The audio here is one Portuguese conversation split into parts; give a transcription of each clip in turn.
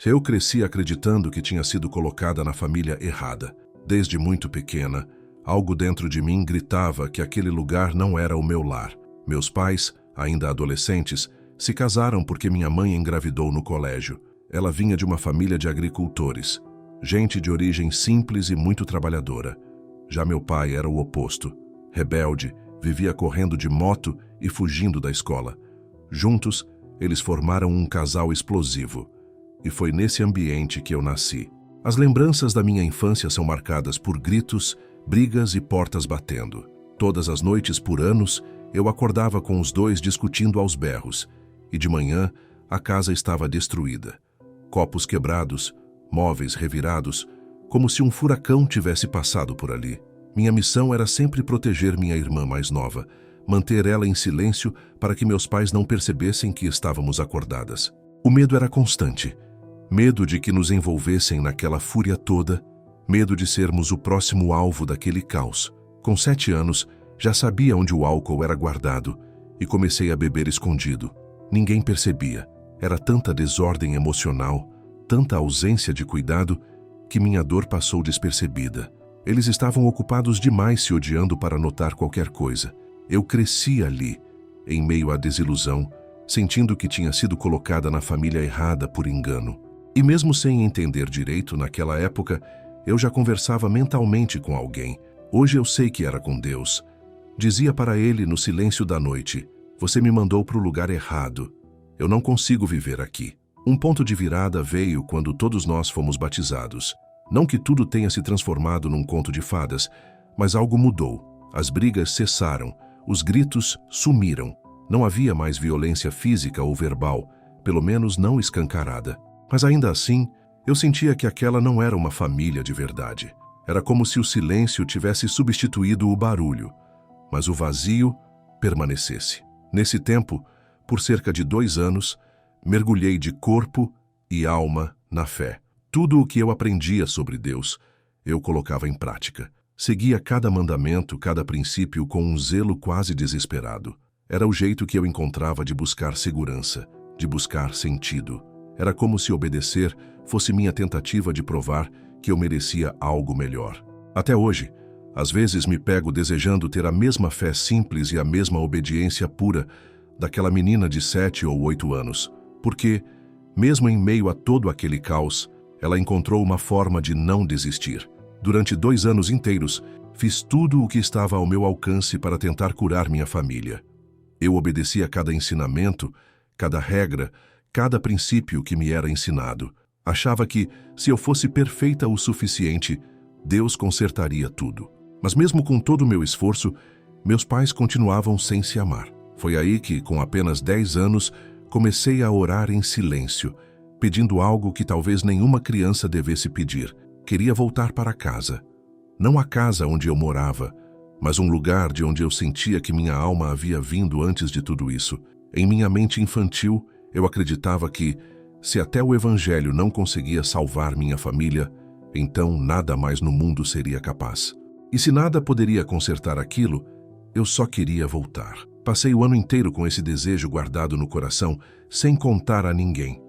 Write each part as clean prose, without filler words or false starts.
Eu cresci acreditando que tinha sido colocada na família errada. Desde muito pequena, algo dentro de mim gritava que aquele lugar não era o meu lar. Meus pais, ainda adolescentes, se casaram porque minha mãe engravidou no colégio. Ela vinha de uma família de agricultores, gente de origem simples e muito trabalhadora. Já meu pai era o oposto. Rebelde, vivia correndo de moto e fugindo da escola. Juntos, eles formaram um casal explosivo. E foi nesse ambiente que eu nasci. As lembranças da minha infância são marcadas por gritos, brigas e portas batendo. Todas as noites por anos, eu acordava com os dois discutindo aos berros. E de manhã, a casa estava destruída. Copos quebrados, móveis revirados, como se um furacão tivesse passado por ali. Minha missão era sempre proteger minha irmã mais nova, manter ela em silêncio para que meus pais não percebessem que estávamos acordadas. O medo era constante. Medo de que nos envolvessem naquela fúria toda, medo de sermos o próximo alvo daquele caos. Com 7 anos, já sabia onde o álcool era guardado e comecei a beber escondido. Ninguém percebia. Era tanta desordem emocional, tanta ausência de cuidado, que minha dor passou despercebida. Eles estavam ocupados demais se odiando para notar qualquer coisa. Eu cresci ali, em meio à desilusão, sentindo que tinha sido colocada na família errada por engano. E mesmo sem entender direito, naquela época, eu já conversava mentalmente com alguém. Hoje eu sei que era com Deus. Dizia para ele no silêncio da noite: "Você me mandou para o lugar errado. Eu não consigo viver aqui." Um ponto de virada veio quando todos nós fomos batizados. Não que tudo tenha se transformado num conto de fadas, mas algo mudou. As brigas cessaram, os gritos sumiram. Não havia mais violência física ou verbal, pelo menos não escancarada. Mas ainda assim, eu sentia que aquela não era uma família de verdade. Era como se o silêncio tivesse substituído o barulho, mas o vazio permanecesse. Nesse tempo, por cerca de 2 anos, mergulhei de corpo e alma na fé. Tudo o que eu aprendia sobre Deus, eu colocava em prática. Seguia cada mandamento, cada princípio com um zelo quase desesperado. Era o jeito que eu encontrava de buscar segurança, de buscar sentido. Era como se obedecer fosse minha tentativa de provar que eu merecia algo melhor. Até hoje, às vezes me pego desejando ter a mesma fé simples e a mesma obediência pura daquela menina de 7 ou 8 anos, porque, mesmo em meio a todo aquele caos, ela encontrou uma forma de não desistir. Durante 2 anos inteiros, fiz tudo o que estava ao meu alcance para tentar curar minha família. Eu obedecia a cada ensinamento, cada regra, cada princípio que me era ensinado. Achava que, se eu fosse perfeita o suficiente, Deus consertaria tudo. Mas mesmo com todo o meu esforço, meus pais continuavam sem se amar. Foi aí que, com apenas 10 anos, comecei a orar em silêncio, pedindo algo que talvez nenhuma criança devesse pedir. Queria voltar para casa. Não a casa onde eu morava, mas um lugar de onde eu sentia que minha alma havia vindo antes de tudo isso. Em minha mente infantil, eu acreditava que, se até o Evangelho não conseguia salvar minha família, então nada mais no mundo seria capaz. E se nada poderia consertar aquilo, eu só queria voltar. Passei o ano inteiro com esse desejo guardado no coração, sem contar a ninguém.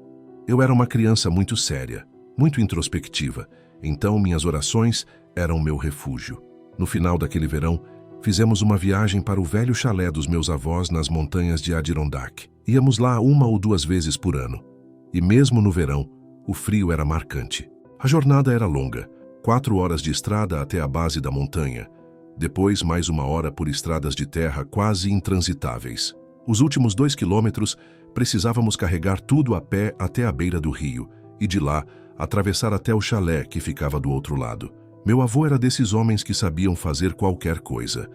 Eu era uma criança muito séria, muito introspectiva, então minhas orações eram meu refúgio. No final daquele verão, fizemos uma viagem para o velho chalé dos meus avós nas montanhas de Adirondack. Íamos lá 1 ou 2 vezes por ano. E mesmo no verão, o frio era marcante. A jornada era longa, 4 horas de estrada até a base da montanha. Depois, mais 1 hora por estradas de terra quase intransitáveis. Os últimos 2 quilômetros, precisávamos carregar tudo a pé até a beira do rio, e de lá, atravessar até o chalé que ficava do outro lado. Meu avô era desses homens que sabiam fazer qualquer coisa.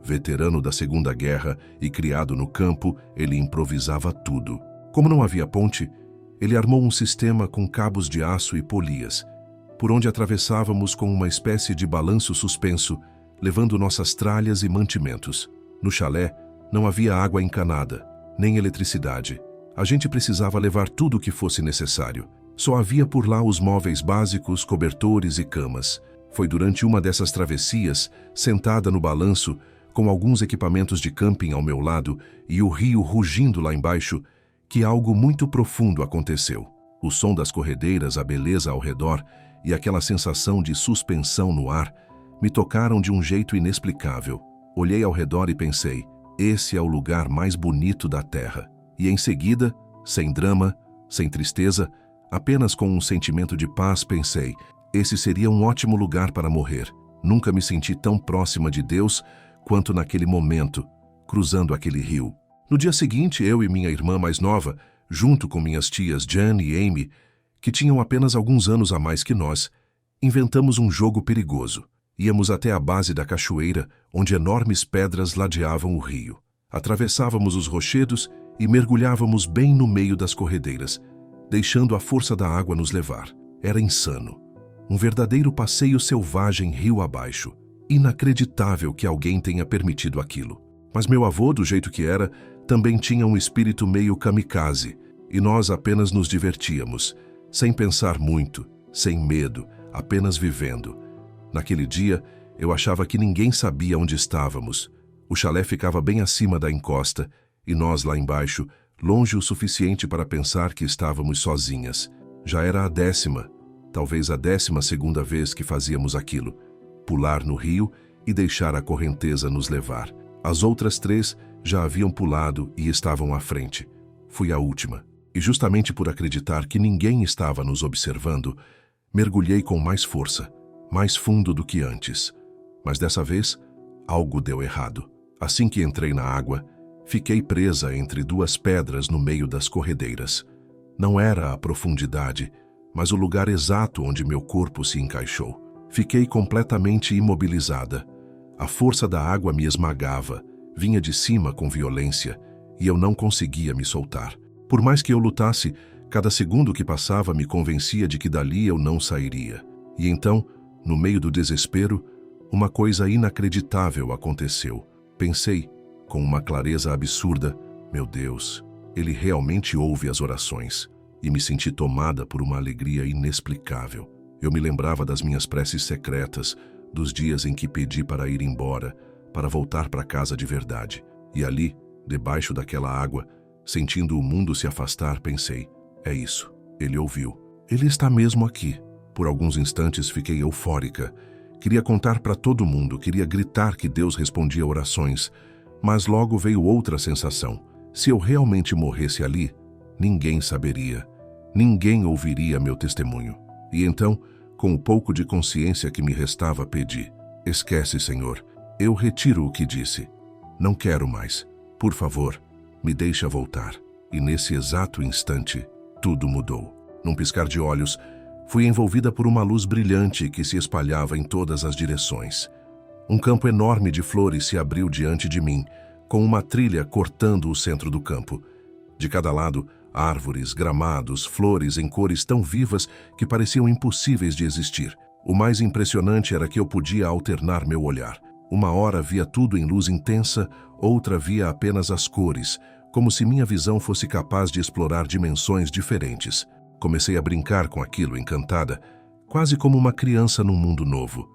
Veterano da Segunda Guerra e criado no campo, ele improvisava tudo. Como não havia ponte, ele armou um sistema com cabos de aço e polias, por onde atravessávamos com uma espécie de balanço suspenso, levando nossas tralhas e mantimentos. No chalé, não havia água encanada, nem eletricidade. A gente precisava levar tudo o que fosse necessário. Só havia por lá os móveis básicos, cobertores e camas. Foi durante uma dessas travessias, sentada no balanço, com alguns equipamentos de camping ao meu lado e o rio rugindo lá embaixo, que algo muito profundo aconteceu. O som das corredeiras, a beleza ao redor e aquela sensação de suspensão no ar me tocaram de um jeito inexplicável. Olhei ao redor e pensei, esse é o lugar mais bonito da Terra. E em seguida, sem drama, sem tristeza, apenas com um sentimento de paz, pensei, esse seria um ótimo lugar para morrer. Nunca me senti tão próxima de Deus quanto naquele momento, cruzando aquele rio. No dia seguinte, eu e minha irmã mais nova, junto com minhas tias Jan e Amy, que tinham apenas alguns anos a mais que nós, inventamos um jogo perigoso. Íamos até a base da cachoeira, onde enormes pedras ladeavam o rio. Atravessávamos os rochedos e mergulhávamos bem no meio das corredeiras, deixando a força da água nos levar. Era insano. Um verdadeiro passeio selvagem rio abaixo. Inacreditável que alguém tenha permitido aquilo. Mas meu avô, do jeito que era, também tinha um espírito meio kamikaze, e nós apenas nos divertíamos, sem pensar muito, sem medo, apenas vivendo. Naquele dia, eu achava que ninguém sabia onde estávamos. O chalé ficava bem acima da encosta, e nós lá embaixo, longe o suficiente para pensar que estávamos sozinhas. Já era a 10ª, talvez a 12ª vez que fazíamos aquilo. Pular no rio e deixar a correnteza nos levar. As outras 3 já haviam pulado e estavam à frente. Fui a última. E justamente por acreditar que ninguém estava nos observando, mergulhei com mais força, mais fundo do que antes. Mas dessa vez, algo deu errado. Assim que entrei na água, fiquei presa entre 2 pedras no meio das corredeiras. Não era a profundidade, mas o lugar exato onde meu corpo se encaixou. Fiquei completamente imobilizada. A força da água me esmagava, vinha de cima com violência, e eu não conseguia me soltar. Por mais que eu lutasse, cada segundo que passava me convencia de que dali eu não sairia. E então, no meio do desespero, uma coisa inacreditável aconteceu. Pensei, com uma clareza absurda, meu Deus, Ele realmente ouve as orações. E me senti tomada por uma alegria inexplicável. Eu me lembrava das minhas preces secretas, dos dias em que pedi para ir embora, para voltar para casa de verdade. E ali, debaixo daquela água, sentindo o mundo se afastar, pensei, é isso, Ele ouviu. Ele está mesmo aqui. Por alguns instantes fiquei eufórica. Queria contar para todo mundo, queria gritar que Deus respondia orações, mas logo veio outra sensação. Se eu realmente morresse ali, ninguém saberia, ninguém ouviria meu testemunho. E então, com o pouco de consciência que me restava, pedi, esquece, Senhor, eu retiro o que disse. Não quero mais. Por favor, me deixa voltar. E nesse exato instante, tudo mudou. Num piscar de olhos, fui envolvida por uma luz brilhante que se espalhava em todas as direções. Um campo enorme de flores se abriu diante de mim, com uma trilha cortando o centro do campo. De cada lado, árvores, gramados, flores em cores tão vivas que pareciam impossíveis de existir. O mais impressionante era que eu podia alternar meu olhar. Uma hora via tudo em luz intensa, outra via apenas as cores, como se minha visão fosse capaz de explorar dimensões diferentes. Comecei a brincar com aquilo, encantada, quase como uma criança num mundo novo.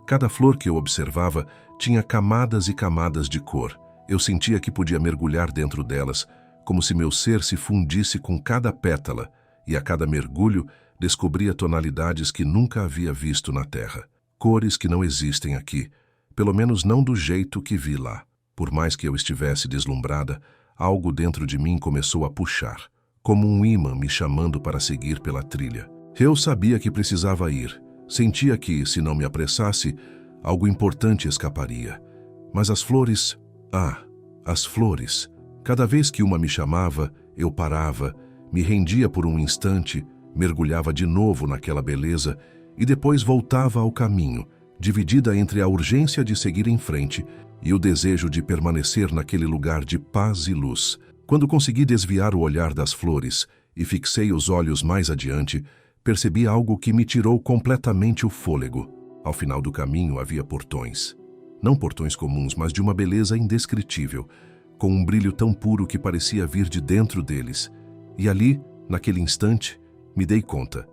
Cada flor que eu observava tinha camadas e camadas de cor. Eu sentia que podia mergulhar dentro delas, como se meu ser se fundisse com cada pétala, e a cada mergulho descobria tonalidades que nunca havia visto na Terra. Cores que não existem aqui, pelo menos não do jeito que vi lá. Por mais que eu estivesse deslumbrada, algo dentro de mim começou a puxar, como um ímã me chamando para seguir pela trilha. Eu sabia que precisava ir. Sentia que, se não me apressasse, algo importante escaparia. Mas as flores... as flores... Cada vez que uma me chamava, eu parava, me rendia por um instante, mergulhava de novo naquela beleza e depois voltava ao caminho, dividida entre a urgência de seguir em frente e o desejo de permanecer naquele lugar de paz e luz. Quando consegui desviar o olhar das flores e fixei os olhos mais adiante, percebi algo que me tirou completamente o fôlego. Ao final do caminho havia portões. Não portões comuns, mas de uma beleza indescritível, com um brilho tão puro que parecia vir de dentro deles. E ali, naquele instante, me dei conta.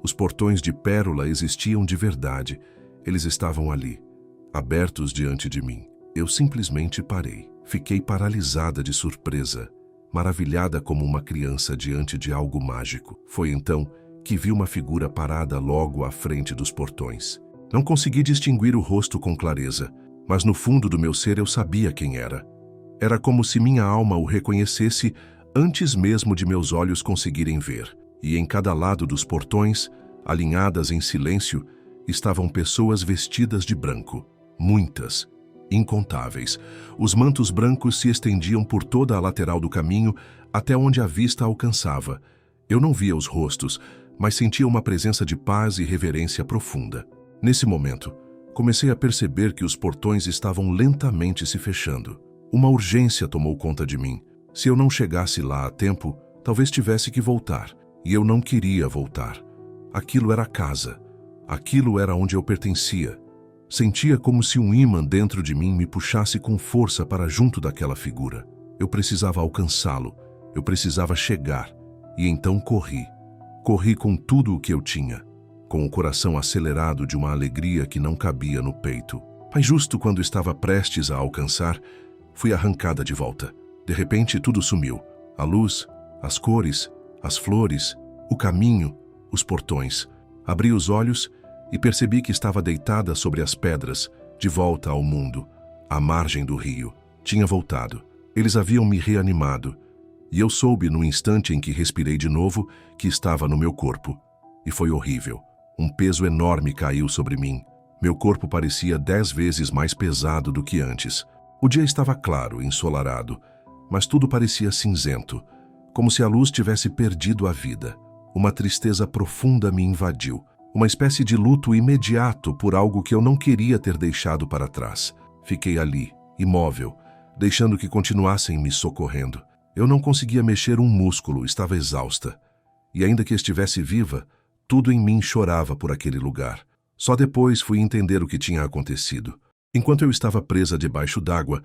Os portões de pérola existiam de verdade. Eles estavam ali, abertos diante de mim. Eu simplesmente parei. Fiquei paralisada de surpresa. maravilhada como uma criança diante de algo mágico. Foi então que vi uma figura parada logo à frente dos portões. Não consegui distinguir o rosto com clareza, mas no fundo do meu ser eu sabia quem era. Era como se minha alma o reconhecesse antes mesmo de meus olhos conseguirem ver. E em cada lado dos portões, alinhadas em silêncio, estavam pessoas vestidas de branco. Muitas, incontáveis. Os mantos brancos se estendiam por toda a lateral do caminho até onde a vista alcançava. Eu não via os rostos, mas sentia uma presença de paz e reverência profunda. Nesse momento, comecei a perceber que os portões estavam lentamente se fechando. Uma urgência tomou conta de mim. Se eu não chegasse lá a tempo, talvez tivesse que voltar. E eu não queria voltar. Aquilo era casa. Aquilo era onde eu pertencia. Sentia como se um ímã dentro de mim me puxasse com força para junto daquela figura. Eu precisava alcançá-lo. Eu precisava chegar. E então corri. Corri com tudo o que eu tinha, com o coração acelerado de uma alegria que não cabia no peito. Mas justo quando estava prestes a alcançar, fui arrancada de volta. De repente, tudo sumiu. A luz, as cores, as flores, o caminho, os portões. Abri os olhos e percebi que estava deitada sobre as pedras, de volta ao mundo, à margem do rio. Tinha voltado. Eles haviam me reanimado. E eu soube, no instante em que respirei de novo, que estava no meu corpo. E foi horrível. Um peso enorme caiu sobre mim. Meu corpo parecia 10 vezes mais pesado do que antes. O dia estava claro, ensolarado, mas tudo parecia cinzento, como se a luz tivesse perdido a vida. Uma tristeza profunda me invadiu, uma espécie de luto imediato por algo que eu não queria ter deixado para trás. Fiquei ali, imóvel, deixando que continuassem me socorrendo. Eu não conseguia mexer um músculo, estava exausta. E ainda que estivesse viva, tudo em mim chorava por aquele lugar. Só depois fui entender o que tinha acontecido. Enquanto eu estava presa debaixo d'água,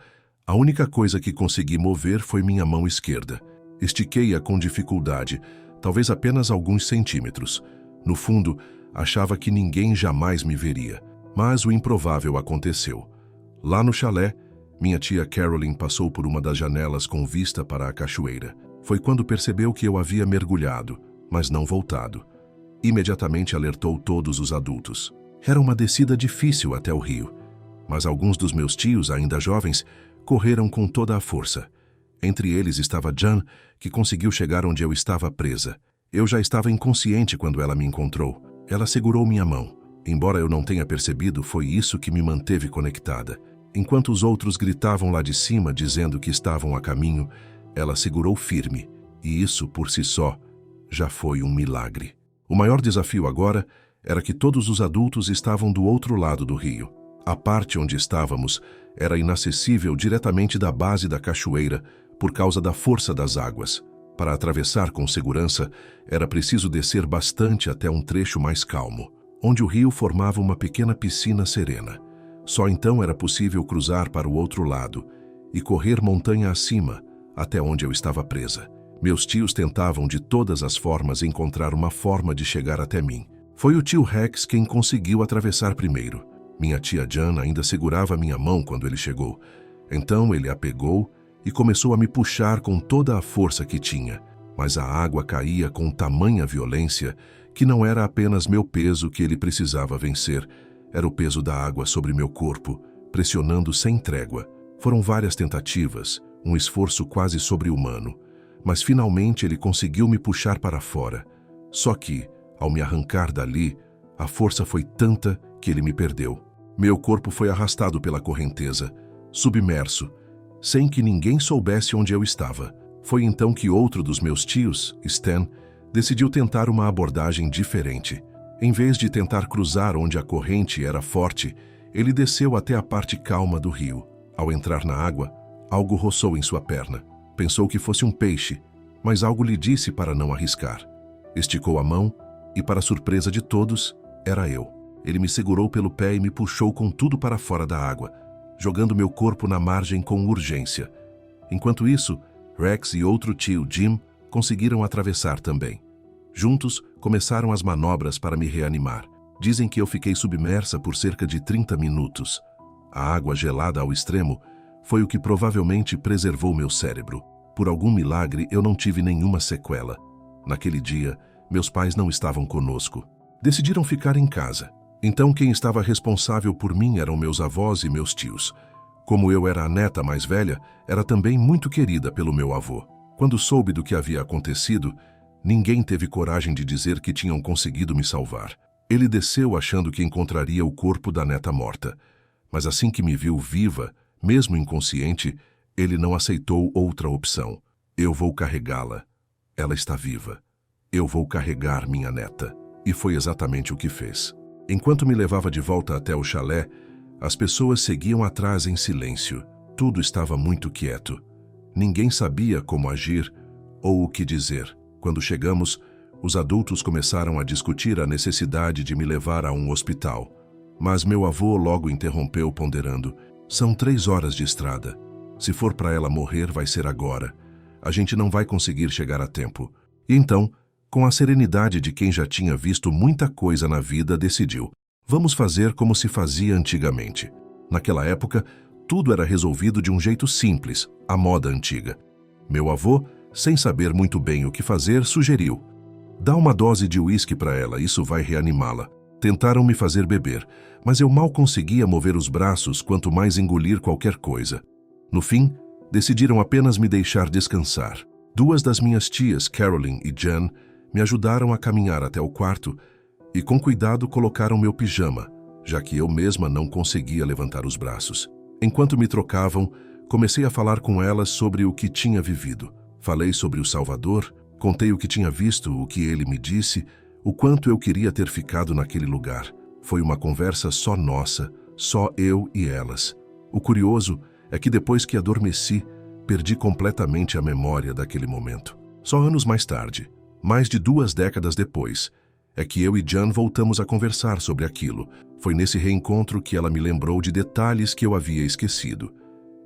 a única coisa que consegui mover foi minha mão esquerda. Estiquei-a com dificuldade, talvez apenas alguns centímetros. No fundo, achava que ninguém jamais me veria. Mas o improvável aconteceu. Lá no chalé, minha tia Carolyn passou por uma das janelas com vista para a cachoeira. Foi quando percebeu que eu havia mergulhado, mas não voltado. Imediatamente alertou todos os adultos. Era uma descida difícil até o rio, mas alguns dos meus tios, ainda jovens, correram com toda a força. Entre eles estava Jan, que conseguiu chegar onde eu estava presa. Eu já estava inconsciente quando ela me encontrou. Ela segurou minha mão. Embora eu não tenha percebido, foi isso que me manteve conectada. Enquanto os outros gritavam lá de cima, dizendo que estavam a caminho, ela segurou firme, e isso, por si só, já foi um milagre. O maior desafio agora era que todos os adultos estavam do outro lado do rio. A parte onde estávamos era inacessível diretamente da base da cachoeira por causa da força das águas. Para atravessar com segurança, era preciso descer bastante até um trecho mais calmo, onde o rio formava uma pequena piscina serena. Só então era possível cruzar para o outro lado e correr montanha acima, até onde eu estava presa. Meus tios tentavam de todas as formas encontrar uma forma de chegar até mim. Foi o tio Rex quem conseguiu atravessar primeiro. Minha tia Jan ainda segurava minha mão quando ele chegou. Então ele a pegou e começou a me puxar com toda a força que tinha. Mas a água caía com tamanha violência que não era apenas meu peso que ele precisava vencer, era o peso da água sobre meu corpo, pressionando sem trégua. Foram várias tentativas, um esforço quase sobre-humano, mas finalmente ele conseguiu me puxar para fora. Só que, ao me arrancar dali, a força foi tanta que ele me perdeu. Meu corpo foi arrastado pela correnteza, submerso, sem que ninguém soubesse onde eu estava. Foi então que outro dos meus tios, Stan, decidiu tentar uma abordagem diferente. Em vez de tentar cruzar onde a corrente era forte, ele desceu até a parte calma do rio. Ao entrar na água, algo roçou em sua perna. Pensou que fosse um peixe, mas algo lhe disse para não arriscar. Esticou a mão e, para surpresa de todos, era eu. Ele me segurou pelo pé e me puxou com tudo para fora da água, jogando meu corpo na margem com urgência. Enquanto isso, Rex e outro tio, Jim, conseguiram atravessar também. Juntos, começaram as manobras para me reanimar. Dizem que eu fiquei submersa por cerca de 30 minutos. A água gelada ao extremo foi o que provavelmente preservou meu cérebro. Por algum milagre, eu não tive nenhuma sequela. Naquele dia, meus pais não estavam conosco. Decidiram ficar em casa. Então, quem estava responsável por mim eram meus avós e meus tios. Como eu era a neta mais velha, era também muito querida pelo meu avô. Quando soube do que havia acontecido, ninguém teve coragem de dizer que tinham conseguido me salvar. Ele desceu achando que encontraria o corpo da neta morta. Mas assim que me viu viva, mesmo inconsciente, ele não aceitou outra opção. Eu vou carregá-la. Ela está viva. Eu vou carregar minha neta. E foi exatamente o que fez. Enquanto me levava de volta até o chalé, as pessoas seguiam atrás em silêncio. Tudo estava muito quieto. Ninguém sabia como agir ou o que dizer. Quando chegamos, os adultos começaram a discutir a necessidade de me levar a um hospital. Mas meu avô logo interrompeu, ponderando: são 3 horas de estrada. Se for para ela morrer, vai ser agora. A gente não vai conseguir chegar a tempo. E então, com a serenidade de quem já tinha visto muita coisa na vida, decidiu: vamos fazer como se fazia antigamente. Naquela época, tudo era resolvido de um jeito simples, à moda antiga. Meu avô, sem saber muito bem o que fazer, sugeriu: dá uma dose de uísque para ela, isso vai reanimá-la. Tentaram me fazer beber, mas eu mal conseguia mover os braços, quanto mais engolir qualquer coisa. No fim, decidiram apenas me deixar descansar. 2 das minhas tias, Carolyn e Jan, me ajudaram a caminhar até o quarto e com cuidado colocaram meu pijama, já que eu mesma não conseguia levantar os braços. Enquanto me trocavam, comecei a falar com elas sobre o que tinha vivido. Falei sobre o Salvador, contei o que tinha visto, o que ele me disse, o quanto eu queria ter ficado naquele lugar. Foi uma conversa só nossa, só eu e elas. O curioso é que depois que adormeci, perdi completamente a memória daquele momento. Só anos mais tarde, mais de 2 décadas depois, é que eu e Jan voltamos a conversar sobre aquilo. Foi nesse reencontro que ela me lembrou de detalhes que eu havia esquecido.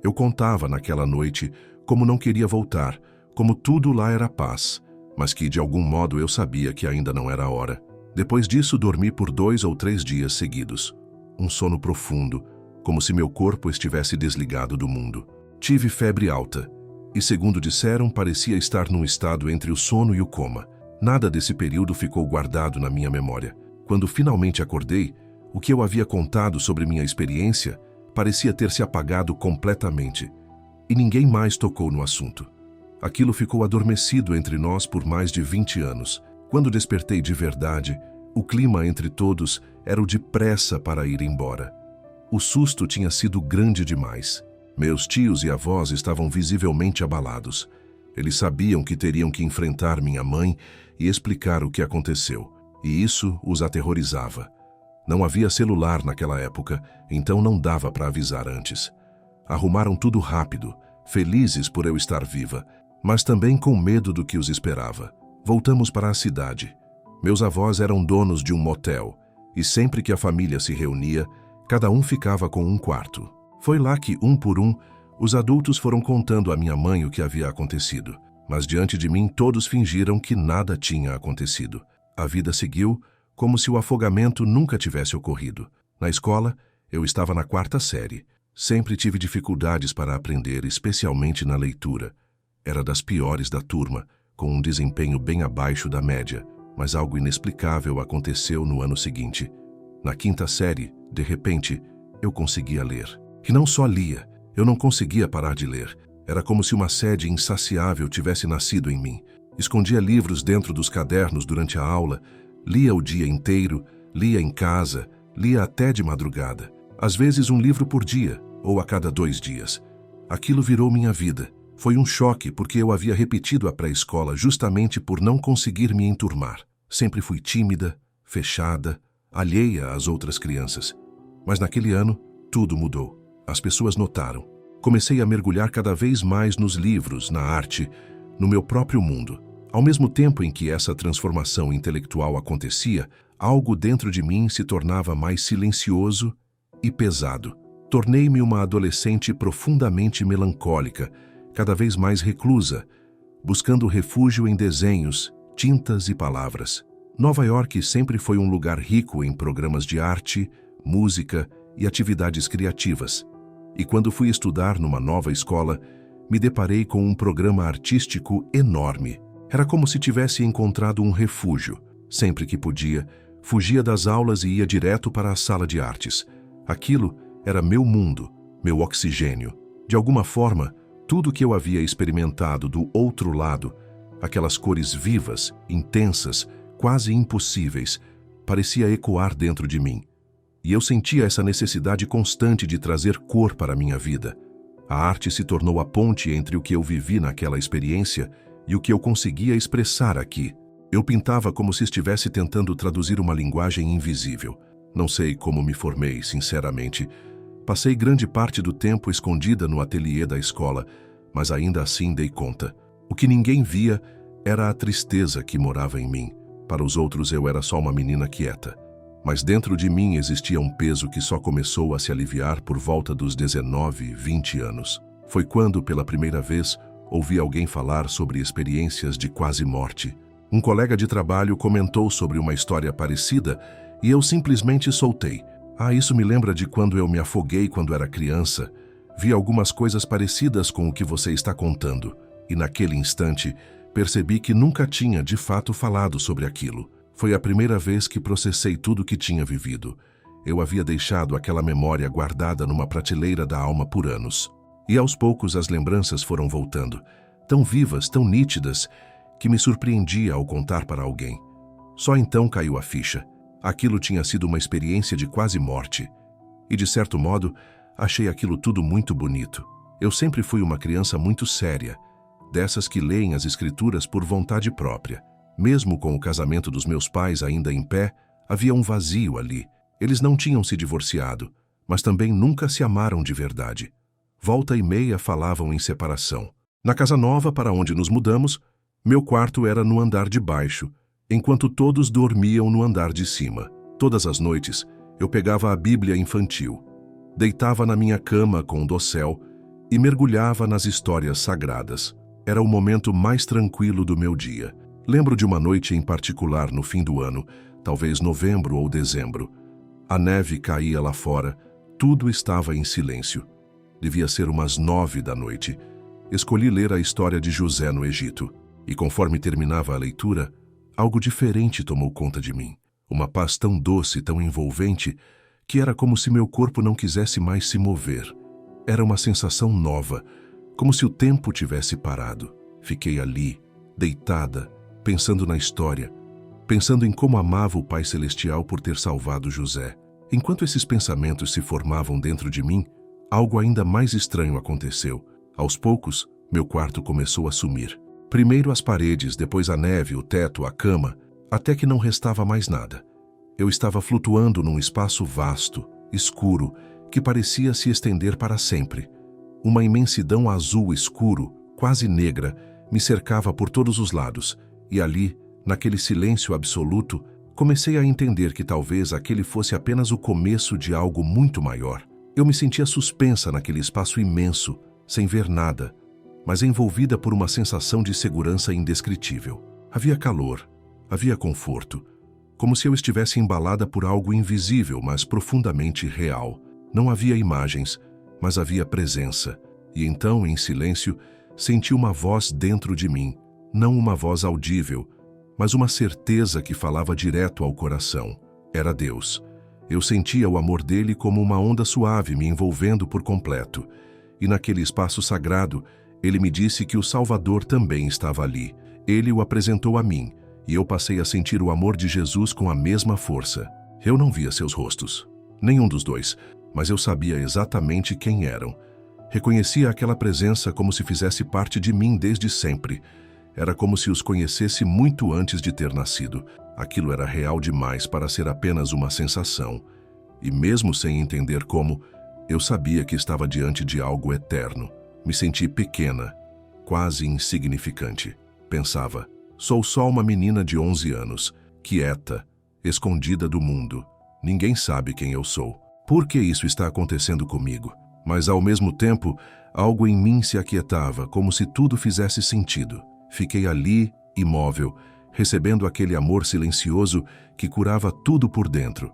Eu contava naquela noite como não queria voltar, como tudo lá era paz, mas que de algum modo eu sabia que ainda não era a hora. Depois disso, dormi por 2 ou 3 dias seguidos. Um sono profundo, como se meu corpo estivesse desligado do mundo. Tive febre alta e, segundo disseram, parecia estar num estado entre o sono e o coma. Nada desse período ficou guardado na minha memória. Quando finalmente acordei, o que eu havia contado sobre minha experiência parecia ter se apagado completamente, e ninguém mais tocou no assunto. Aquilo ficou adormecido entre nós por mais de 20 anos. Quando despertei de verdade, o clima entre todos era o de pressa para ir embora. O susto tinha sido grande demais. Meus tios e avós estavam visivelmente abalados. Eles sabiam que teriam que enfrentar minha mãe e explicar o que aconteceu, e isso os aterrorizava. Não havia celular naquela época, então não dava para avisar antes. Arrumaram tudo rápido, felizes por eu estar viva, mas também com medo do que os esperava. Voltamos para a cidade. Meus avós eram donos de um motel, e sempre que a família se reunia, cada um ficava com um quarto. Foi lá que, um por um, os adultos foram contando à minha mãe o que havia acontecido. Mas diante de mim todos fingiram que nada tinha acontecido. A vida seguiu como se o afogamento nunca tivesse ocorrido. Na escola, eu estava na 4ª série. Sempre tive dificuldades para aprender, especialmente na leitura. Era das piores da turma, com um desempenho bem abaixo da média. Mas algo inexplicável aconteceu no ano seguinte. Na 5ª série, de repente, eu conseguia ler. E não só lia, eu não conseguia parar de ler. Era como se uma sede insaciável tivesse nascido em mim. Escondia livros dentro dos cadernos durante a aula, lia o dia inteiro, lia em casa, lia até de madrugada. Às vezes um livro por dia, ou a cada 2 dias. Aquilo virou minha vida. Foi um choque porque eu havia repetido a pré-escola justamente por não conseguir me enturmar. Sempre fui tímida, fechada, alheia às outras crianças. Mas naquele ano, tudo mudou. As pessoas notaram. Comecei a mergulhar cada vez mais nos livros, na arte, no meu próprio mundo. Ao mesmo tempo em que essa transformação intelectual acontecia, algo dentro de mim se tornava mais silencioso e pesado. Tornei-me uma adolescente profundamente melancólica, cada vez mais reclusa, buscando refúgio em desenhos, tintas e palavras. Nova York sempre foi um lugar rico em programas de arte, música e atividades criativas. E quando fui estudar numa nova escola, me deparei com um programa artístico enorme. Era como se tivesse encontrado um refúgio. Sempre que podia, fugia das aulas e ia direto para a sala de artes. Aquilo era meu mundo, meu oxigênio. De alguma forma, tudo que eu havia experimentado do outro lado, aquelas cores vivas, intensas, quase impossíveis, parecia ecoar dentro de mim. E eu sentia essa necessidade constante de trazer cor para a minha vida. A arte se tornou a ponte entre o que eu vivi naquela experiência e o que eu conseguia expressar aqui. Eu pintava como se estivesse tentando traduzir uma linguagem invisível. Não sei como me formei, sinceramente. Passei grande parte do tempo escondida no ateliê da escola, mas ainda assim dei conta. O que ninguém via era a tristeza que morava em mim. Para os outros eu era só uma menina quieta. Mas dentro de mim existia um peso que só começou a se aliviar por volta dos 19, 20 anos. Foi quando, pela primeira vez, ouvi alguém falar sobre experiências de quase morte. Um colega de trabalho comentou sobre uma história parecida e eu simplesmente soltei. Isso me lembra de quando eu me afoguei quando era criança. Vi algumas coisas parecidas com o que você está contando. E naquele instante, percebi que nunca tinha de fato falado sobre aquilo. Foi a primeira vez que processei tudo o que tinha vivido. Eu havia deixado aquela memória guardada numa prateleira da alma por anos. E aos poucos as lembranças foram voltando, tão vivas, tão nítidas, que me surpreendia ao contar para alguém. Só então caiu a ficha. Aquilo tinha sido uma experiência de quase morte. E, de certo modo, achei aquilo tudo muito bonito. Eu sempre fui uma criança muito séria, dessas que leem as escrituras por vontade própria. Mesmo com o casamento dos meus pais ainda em pé, havia um vazio ali. Eles não tinham se divorciado, mas também nunca se amaram de verdade. Volta e meia falavam em separação. Na casa nova para onde nos mudamos, meu quarto era no andar de baixo, enquanto todos dormiam no andar de cima. Todas as noites, eu pegava a Bíblia infantil, deitava na minha cama com o dossel e mergulhava nas histórias sagradas. Era o momento mais tranquilo do meu dia. Lembro de uma noite em particular no fim do ano, talvez novembro ou dezembro. A neve caía lá fora, tudo estava em silêncio. Devia ser umas 9 da noite. Escolhi ler a história de José no Egito, e conforme terminava a leitura, algo diferente tomou conta de mim. Uma paz tão doce, tão envolvente, que era como se meu corpo não quisesse mais se mover. Era uma sensação nova, como se o tempo tivesse parado. Fiquei ali, deitada, pensando na história, pensando em como amava o Pai Celestial por ter salvado José. Enquanto esses pensamentos se formavam dentro de mim, algo ainda mais estranho aconteceu. Aos poucos, meu quarto começou a sumir. Primeiro as paredes, depois a neve, o teto, a cama, até que não restava mais nada. Eu estava flutuando num espaço vasto, escuro, que parecia se estender para sempre. Uma imensidão azul escuro, quase negra, me cercava por todos os lados, e ali, naquele silêncio absoluto, comecei a entender que talvez aquele fosse apenas o começo de algo muito maior. Eu me sentia suspensa naquele espaço imenso, sem ver nada, mas envolvida por uma sensação de segurança indescritível. Havia calor, havia conforto, como se eu estivesse embalada por algo invisível, mas profundamente real. Não havia imagens, mas havia presença. E então, em silêncio, senti uma voz dentro de mim, não uma voz audível, mas uma certeza que falava direto ao coração. Era Deus. Eu sentia o amor dele como uma onda suave me envolvendo por completo. E naquele espaço sagrado, ele me disse que o Salvador também estava ali. Ele o apresentou a mim, e eu passei a sentir o amor de Jesus com a mesma força. Eu não via seus rostos, nenhum dos dois, mas eu sabia exatamente quem eram. Reconhecia aquela presença como se fizesse parte de mim desde sempre. Era como se os conhecesse muito antes de ter nascido. Aquilo era real demais para ser apenas uma sensação. E mesmo sem entender como, eu sabia que estava diante de algo eterno. Me senti pequena, quase insignificante. Pensava, sou só uma menina de 11 anos, quieta, escondida do mundo. Ninguém sabe quem eu sou. Por que isso está acontecendo comigo? Mas ao mesmo tempo, algo em mim se aquietava, como se tudo fizesse sentido. Fiquei ali, imóvel, recebendo aquele amor silencioso que curava tudo por dentro.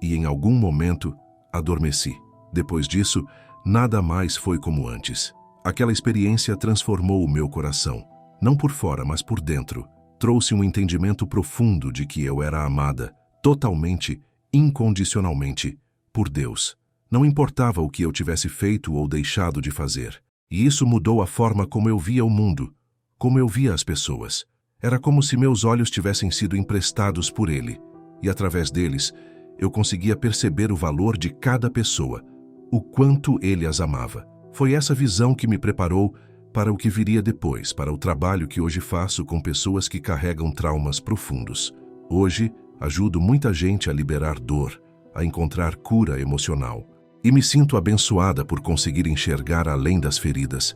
E em algum momento, adormeci. Depois disso, nada mais foi como antes. Aquela experiência transformou o meu coração, não por fora, mas por dentro. Trouxe um entendimento profundo de que eu era amada, totalmente, incondicionalmente, por Deus. Não importava o que eu tivesse feito ou deixado de fazer. E isso mudou a forma como eu via o mundo, como eu via as pessoas. Era como se meus olhos tivessem sido emprestados por Ele, e através deles, eu conseguia perceber o valor de cada pessoa, o quanto Ele as amava. Foi essa visão que me preparou para o que viria depois, para o trabalho que hoje faço com pessoas que carregam traumas profundos. Hoje, ajudo muita gente a liberar dor, a encontrar cura emocional. E me sinto abençoada por conseguir enxergar além das feridas,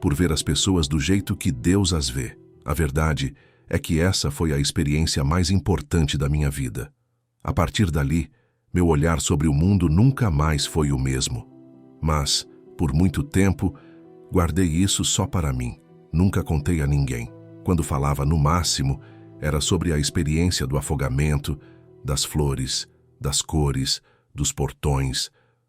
por ver as pessoas do jeito que Deus as vê. A verdade é que essa foi a experiência mais importante da minha vida. A partir dali, meu olhar sobre o mundo nunca mais foi o mesmo. Mas, por muito tempo, guardei isso só para mim. Nunca contei a ninguém. Quando falava, no máximo, era sobre a experiência do afogamento, das flores, das cores, dos portões,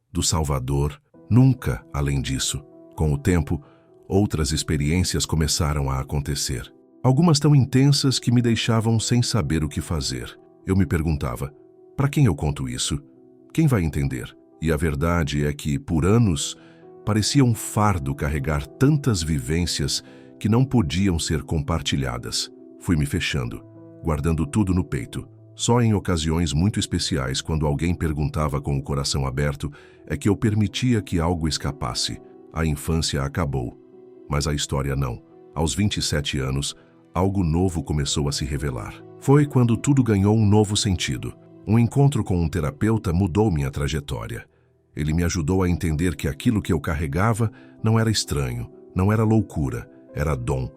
do Salvador. Nunca além disso. Com o tempo, outras experiências começaram a acontecer. Algumas tão intensas que me deixavam sem saber o que fazer. Eu me perguntava, para quem eu conto isso? Quem vai entender? E a verdade é que, por anos, parecia um fardo carregar tantas vivências que não podiam ser compartilhadas. Fui me fechando, guardando tudo no peito. Só em ocasiões muito especiais, quando alguém perguntava com o coração aberto, é que eu permitia que algo escapasse. A infância acabou, mas a história não. Aos 27 anos, algo novo começou a se revelar. Foi quando tudo ganhou um novo sentido. Um encontro com um terapeuta mudou minha trajetória. Ele me ajudou a entender que aquilo que eu carregava não era estranho, não era loucura, era dom,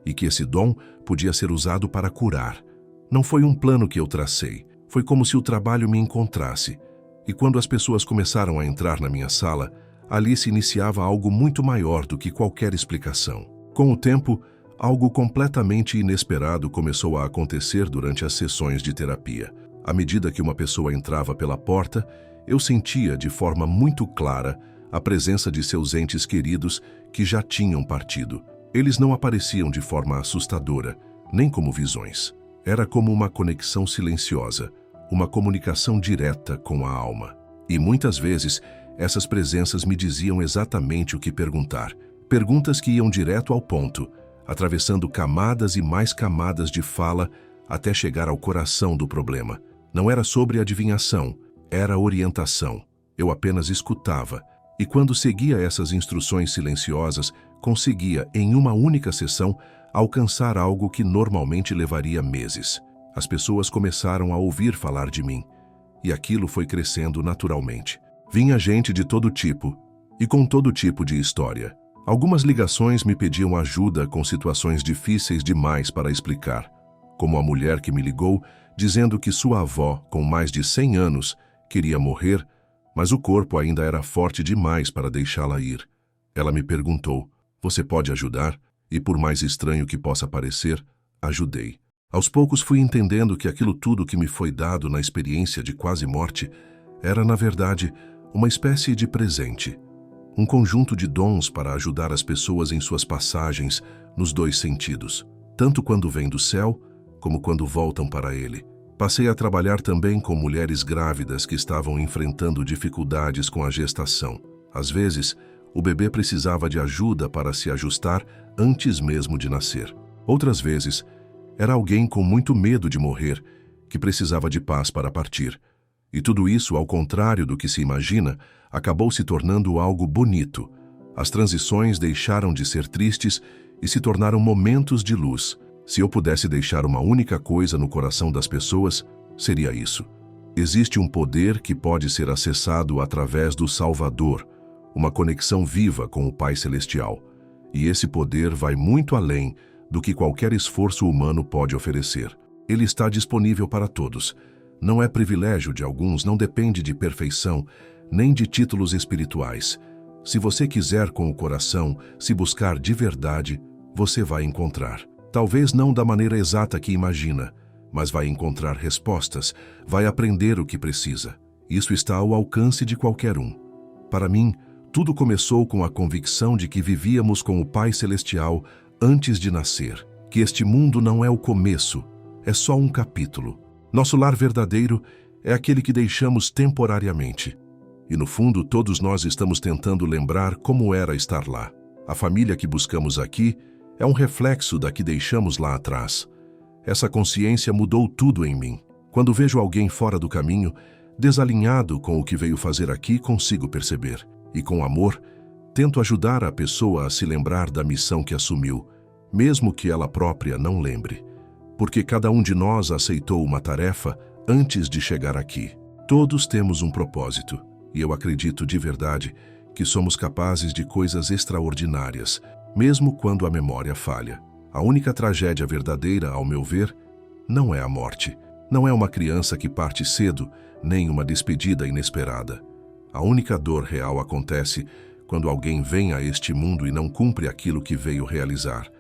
e que esse dom podia ser usado para curar. Não foi um plano que eu tracei, foi como se o trabalho me encontrasse. E quando as pessoas começaram a entrar na minha sala, ali se iniciava algo muito maior do que qualquer explicação. Com o tempo, algo completamente inesperado começou a acontecer durante as sessões de terapia. À medida que uma pessoa entrava pela porta, eu sentia de forma muito clara a presença de seus entes queridos que já tinham partido. Eles não apareciam de forma assustadora, nem como visões. Era como uma conexão silenciosa, uma comunicação direta com a alma. E muitas vezes, essas presenças me diziam exatamente o que perguntar. Perguntas que iam direto ao ponto, atravessando camadas e mais camadas de fala até chegar ao coração do problema. Não era sobre adivinhação, era orientação. Eu apenas escutava, e quando seguia essas instruções silenciosas, conseguia, em uma única sessão, alcançar algo que normalmente levaria meses. As pessoas começaram a ouvir falar de mim, e aquilo foi crescendo naturalmente. Vinha gente de todo tipo, e com todo tipo de história. Algumas ligações me pediam ajuda com situações difíceis demais para explicar, como a mulher que me ligou dizendo que sua avó, com mais de 100 anos, queria morrer, mas o corpo ainda era forte demais para deixá-la ir. Ela me perguntou, "Você pode ajudar?" E por mais estranho que possa parecer, ajudei. Aos poucos fui entendendo que aquilo tudo que me foi dado na experiência de quase morte era, na verdade, uma espécie de presente. Um conjunto de dons para ajudar as pessoas em suas passagens nos dois sentidos, tanto quando vêm do céu, como quando voltam para ele. Passei a trabalhar também com mulheres grávidas que estavam enfrentando dificuldades com a gestação. Às vezes, o bebê precisava de ajuda para se ajustar antes mesmo de nascer. Outras vezes, era alguém com muito medo de morrer, que precisava de paz para partir. E tudo isso, ao contrário do que se imagina, acabou se tornando algo bonito. As transições deixaram de ser tristes e se tornaram momentos de luz. Se eu pudesse deixar uma única coisa no coração das pessoas, seria isso. Existe um poder que pode ser acessado através do Salvador, uma conexão viva com o Pai Celestial. E esse poder vai muito além do que qualquer esforço humano pode oferecer. Ele está disponível para todos. Não é privilégio de alguns, não depende de perfeição, nem de títulos espirituais. Se você quiser com o coração, se buscar de verdade, você vai encontrar. Talvez não da maneira exata que imagina, mas vai encontrar respostas, vai aprender o que precisa. Isso está ao alcance de qualquer um. Para mim, tudo começou com a convicção de que vivíamos com o Pai Celestial antes de nascer, que este mundo não é o começo, é só um capítulo. Nosso lar verdadeiro é aquele que deixamos temporariamente. E no fundo, todos nós estamos tentando lembrar como era estar lá. A família que buscamos aqui é um reflexo da que deixamos lá atrás. Essa consciência mudou tudo em mim. Quando vejo alguém fora do caminho, desalinhado com o que veio fazer aqui, consigo perceber. E com amor, tento ajudar a pessoa a se lembrar da missão que assumiu, mesmo que ela própria não lembre. Porque cada um de nós aceitou uma tarefa antes de chegar aqui. Todos temos um propósito, e eu acredito de verdade que somos capazes de coisas extraordinárias, mesmo quando a memória falha. A única tragédia verdadeira, ao meu ver, não é a morte. Não é uma criança que parte cedo, nem uma despedida inesperada. A única dor real acontece quando alguém vem a este mundo e não cumpre aquilo que veio realizar,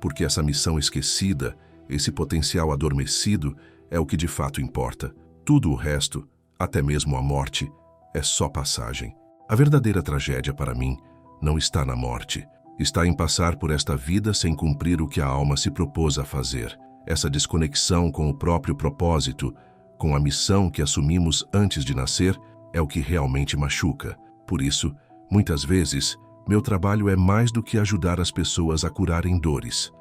porque essa missão esquecida, esse potencial adormecido, é o que de fato importa. Tudo o resto, até mesmo a morte, é só passagem. A verdadeira tragédia para mim não está na morte. Está em passar por esta vida sem cumprir o que a alma se propôs a fazer. Essa desconexão com o próprio propósito, com a missão que assumimos antes de nascer, é o que realmente machuca. Por isso, muitas vezes, meu trabalho é mais do que ajudar as pessoas a curarem dores.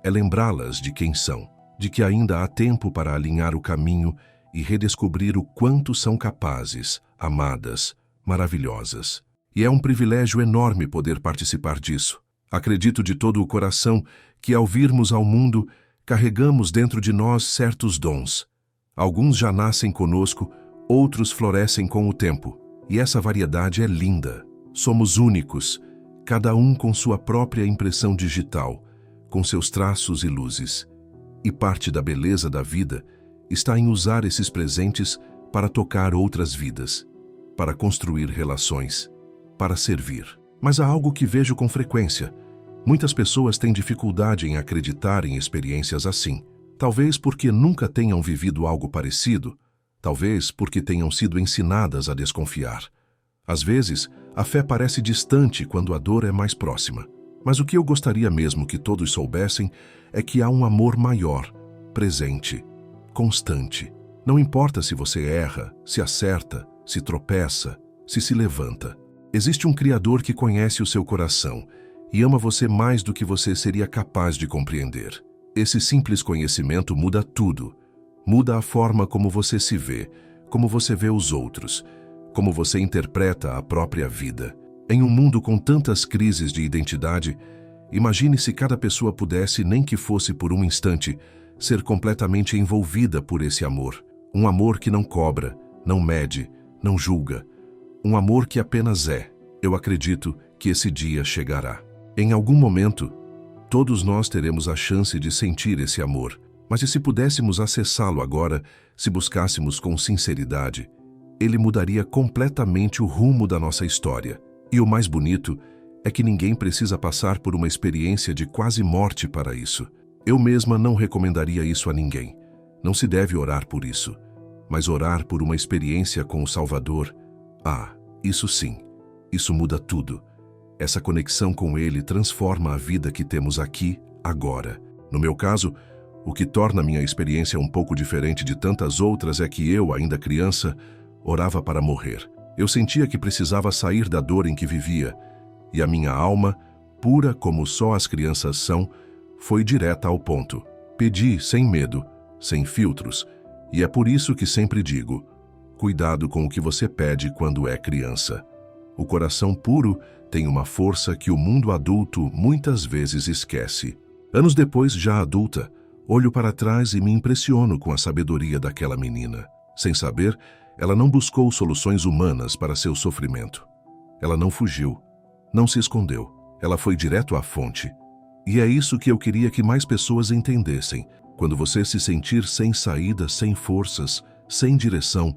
É lembrá-las de quem são, de que ainda há tempo para alinhar o caminho e redescobrir o quanto são capazes, amadas, maravilhosas. E é um privilégio enorme poder participar disso. Acredito de todo o coração que, ao virmos ao mundo, carregamos dentro de nós certos dons. Alguns já nascem conosco, outros florescem com o tempo. E essa variedade é linda. Somos únicos, cada um com sua própria impressão digital, com seus traços e luzes. E parte da beleza da vida está em usar esses presentes para tocar outras vidas, para construir relações, para servir. Mas há algo que vejo com frequência. Muitas pessoas têm dificuldade em acreditar em experiências assim. Talvez porque nunca tenham vivido algo parecido, talvez porque tenham sido ensinadas a desconfiar. Às vezes, a fé parece distante quando a dor é mais próxima. Mas o que eu gostaria mesmo que todos soubessem é que há um amor maior, presente, constante. Não importa se você erra, se acerta, se tropeça, se levanta. Existe um Criador que conhece o seu coração e ama você mais do que você seria capaz de compreender. Esse simples conhecimento muda tudo. Muda a forma como você se vê, como você vê os outros, como você interpreta a própria vida. Em um mundo com tantas crises de identidade, imagine se cada pessoa pudesse, nem que fosse por um instante, ser completamente envolvida por esse amor. Um amor que não cobra, não mede, não julga. Um amor que apenas é. Eu acredito que esse dia chegará. Em algum momento, todos nós teremos a chance de sentir esse amor. Mas e se pudéssemos acessá-lo agora, se buscássemos com sinceridade, ele mudaria completamente o rumo da nossa história. E o mais bonito é que ninguém precisa passar por uma experiência de quase morte para isso. Eu mesma não recomendaria isso a ninguém. Não se deve orar por isso. Mas orar por uma experiência com o Salvador, isso sim, isso muda tudo. Essa conexão com Ele transforma a vida que temos aqui, agora. No meu caso, o que torna minha experiência um pouco diferente de tantas outras é que eu, ainda criança, orava para morrer. Eu sentia que precisava sair da dor em que vivia, e a minha alma, pura como só as crianças são, foi direta ao ponto. Pedi sem medo, sem filtros, e é por isso que sempre digo: cuidado com o que você pede quando é criança. O coração puro tem uma força que o mundo adulto muitas vezes esquece. Anos depois, já adulta, olho para trás e me impressiono com a sabedoria daquela menina. Sem saber, ela não buscou soluções humanas para seu sofrimento. Ela não fugiu, não se escondeu. Ela foi direto à fonte. E é isso que eu queria que mais pessoas entendessem. Quando você se sentir sem saída, sem forças, sem direção,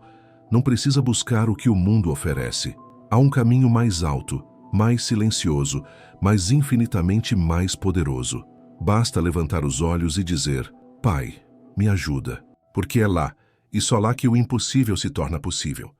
não precisa buscar o que o mundo oferece. Há um caminho mais alto, mais silencioso, mas infinitamente mais poderoso. Basta levantar os olhos e dizer: Pai, me ajuda. Porque é lá, e só lá que o impossível se torna possível.